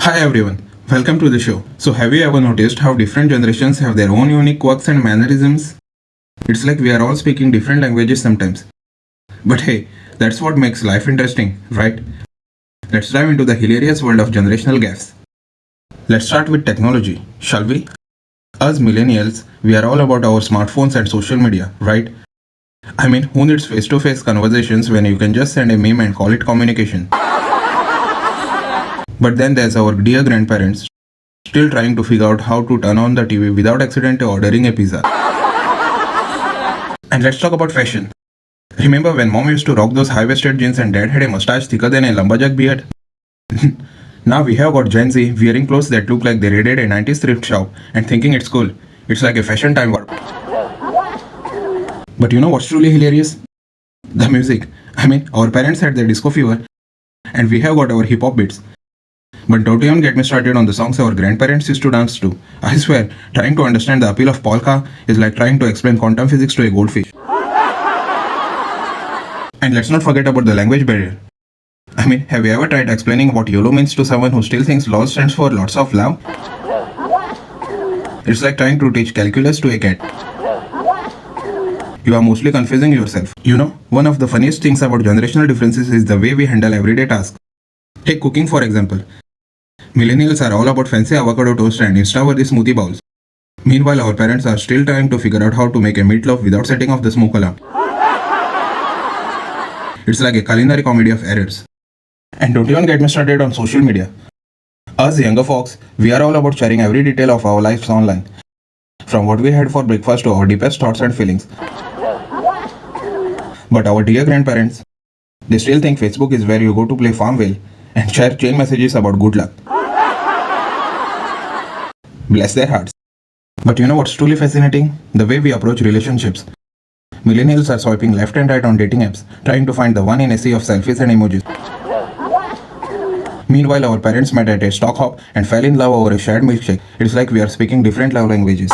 Hi everyone, welcome to the show. So, have you ever noticed how different generations have their own unique quirks and mannerisms? It's like we are all speaking different languages sometimes. But hey, that's what makes life interesting, right? Let's dive into the hilarious world of generational gaps. Let's start with technology, shall we? Us millennials, we are all about our smartphones and social media, right? I mean, who needs face to face conversations when you can just send a meme and call it communication? But then there's our dear grandparents, still trying to figure out how to turn on the TV without accidentally ordering a pizza. And let's talk about fashion. Remember when mom used to rock those high-waisted jeans and dad had a mustache thicker than a lumberjack beard? Now we have got Gen Z wearing clothes that look like they raided a 90s thrift shop and thinking it's cool. It's like a fashion time warp. But you know what's truly hilarious? The music. I mean, our parents had their disco fever and we have got our hip hop beats. But don't even get me started on the songs our grandparents used to dance to. I swear, trying to understand the appeal of polka is like trying to explain quantum physics to a goldfish. And let's not forget about the language barrier. I mean, have you ever tried explaining what YOLO means to someone who still thinks LOL stands for lots of love? It's like trying to teach calculus to a cat. You are mostly confusing yourself. You know, one of the funniest things about generational differences is the way we handle everyday tasks. Take cooking for example. Millennials are all about fancy avocado toast and Insta-worthy smoothie bowls. Meanwhile, our parents are still trying to figure out how to make a meatloaf without setting off the smoke alarm. It's like a culinary comedy of errors. And don't even get me started on social media. Us younger folks, we are all about sharing every detail of our lives online. From what we had for breakfast to our deepest thoughts and feelings. But our dear grandparents, they still think Facebook is where you go to play Farmville and share chain messages about good luck. Bless their hearts. But you know what's truly fascinating? The way we approach relationships. Millennials are swiping left and right on dating apps, trying to find the one in a sea of selfies and emojis. Meanwhile, our parents met at a stock hop and fell in love over a shared milkshake. It's like we are speaking different love languages.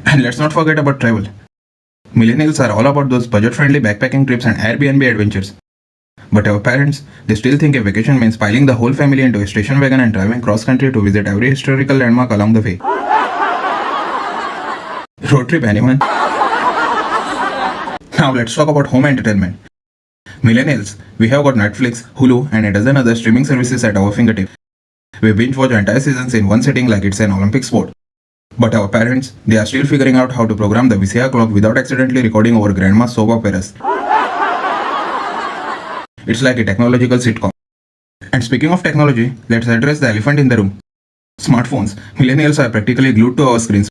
And let's not forget about travel. Millennials are all about those budget-friendly backpacking trips and Airbnb adventures. But our parents, they still think a vacation means piling the whole family into a station wagon and driving cross-country to visit every historical landmark along the way. Road trip, anyone? Now let's talk about home entertainment. Millennials, we have got Netflix, Hulu, and a dozen other streaming services at our fingertips. We binge watch entire seasons in one sitting like it's an Olympic sport. But our parents, they are still figuring out how to program the VCR clock without accidentally recording over grandma's soap operas. It's like a technological sitcom. And speaking of technology, let's address the elephant in the room. Smartphones. Millennials are practically glued to our screens,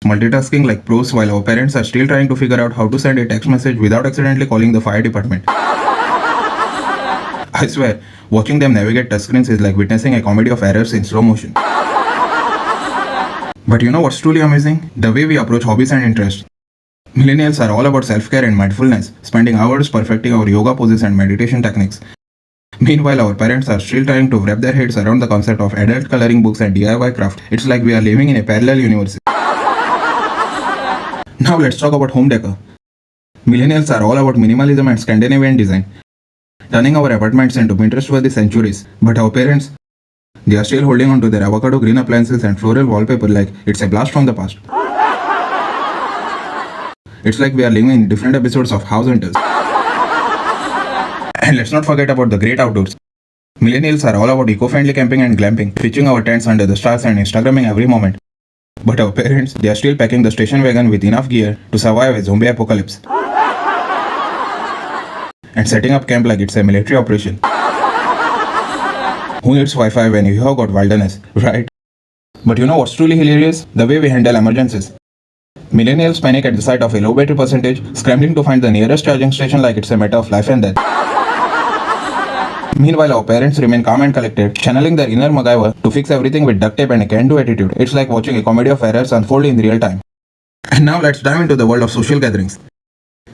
multitasking like pros while our parents are still trying to figure out how to send a text message without accidentally calling the fire department. I swear, watching them navigate touchscreens is like witnessing a comedy of errors in slow motion. But you know what's truly amazing? The way we approach hobbies and interests. Millennials are all about self-care and mindfulness, spending hours perfecting our yoga poses and meditation techniques. Meanwhile, our parents are still trying to wrap their heads around the concept of adult coloring books and DIY craft. It's like we are living in a parallel universe. Now let's talk about home decor. Millennials are all about minimalism and Scandinavian design, turning our apartments into Pinterest-worthy sanctuaries. But our parents, they are still holding on to their avocado green appliances and floral wallpaper like it's a blast from the past. It's like we are living in different episodes of House Hunters. And let's not forget about the great outdoors. Millennials are all about eco-friendly camping and glamping, pitching our tents under the stars and Instagramming every moment. But our parents, they are still packing the station wagon with enough gear to survive a zombie apocalypse. And setting up camp like it's a military operation. Who needs Wi-Fi when you have got wilderness, right? But you know what's truly hilarious? The way we handle emergencies. Millennials panic at the sight of a low battery percentage, scrambling to find the nearest charging station like it's a matter of life and death. Meanwhile, our parents remain calm and collected, channeling their inner MacGyver to fix everything with duct tape and a can-do attitude. It's like watching a comedy of errors unfold in real time. And now let's dive into the world of social gatherings.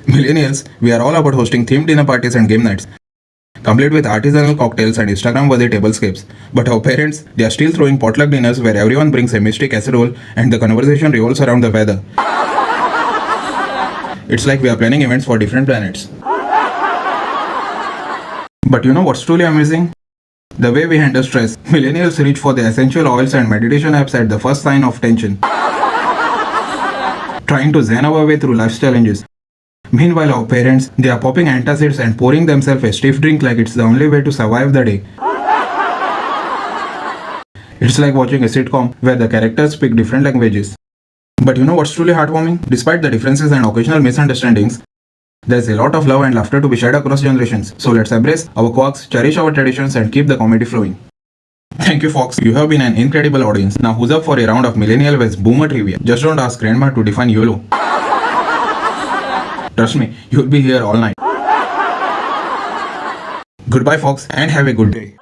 Millennials, we are all about hosting themed dinner parties and game nights, complete with artisanal cocktails and Instagram-worthy tablescapes. But our parents, they are still throwing potluck dinners where everyone brings a mystery casserole and the conversation revolves around the weather. It's like we are planning events for different planets. But you know what's truly amazing? The way we handle stress. Millennials reach for the essential oils and meditation apps at the first sign of tension. Trying to zen our way through life's challenges. Meanwhile, our parents, they are popping antacids and pouring themselves a stiff drink like it's the only way to survive the day. It's like watching a sitcom where the characters speak different languages. But you know what's truly heartwarming? Despite the differences and occasional misunderstandings, there's a lot of love and laughter to be shared across generations. So let's embrace our quirks, cherish our traditions, and keep the comedy flowing. Thank you, Fox. You have been an incredible audience. Now who's up for a round of Millennial vs Boomer trivia? Just don't ask Grandma to define YOLO. Trust me, you'll be here all night. Goodbye, Fox, and have a good day.